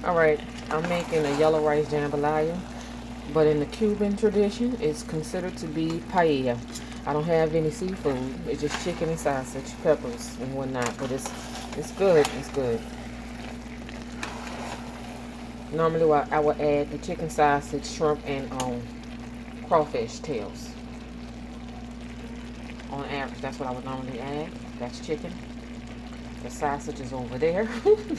Alright, I'm making a yellow rice jambalaya, but in the Cuban tradition, it's considered to be paella. I don't have any seafood. It's just chicken and sausage, peppers, and whatnot. But it's good. It's good. Normally, I would add the chicken sausage, shrimp, and crawfish tails. On average, that's what I would normally add. That's chicken. The sausage is over there.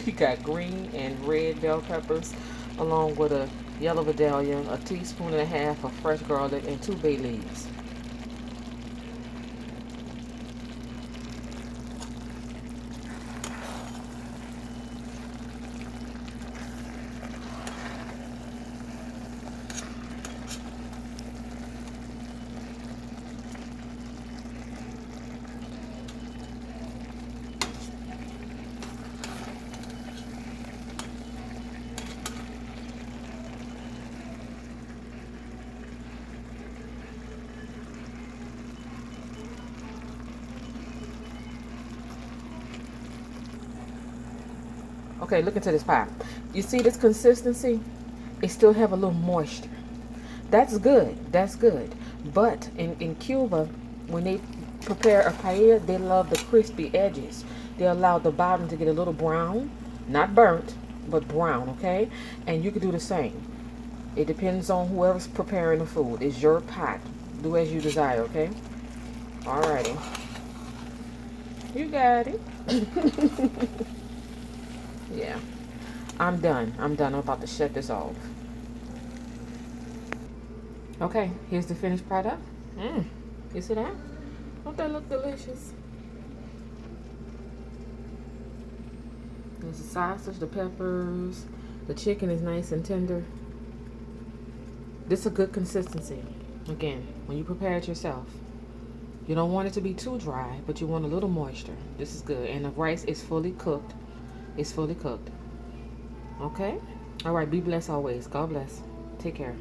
You got green and red bell peppers, along with a yellow Vidalia, a teaspoon and a half of fresh garlic, and 2 bay leaves. Okay, look into this pie. You see this consistency? It still have a little moisture. That's good. That's good. But in Cuba, when they prepare a paella, they love the crispy edges. They allow the bottom to get a little brown, not burnt, but brown, okay? And you can do the same. It depends on whoever's preparing the food. It's your pot. Do as you desire, okay? Alrighty. You got it. Yeah. I'm done. I'm done. I'm about to shut this off. Okay, here's the finished product. You see that? Don't that look delicious? There's the sausage, the peppers. The chicken is nice and tender. This is a good consistency. Again, when you prepare it yourself. You don't want it to be too dry, but you want a little moisture. This is good. And the rice is fully cooked. It's fully cooked. Okay? All right, be blessed always. God bless. Take care.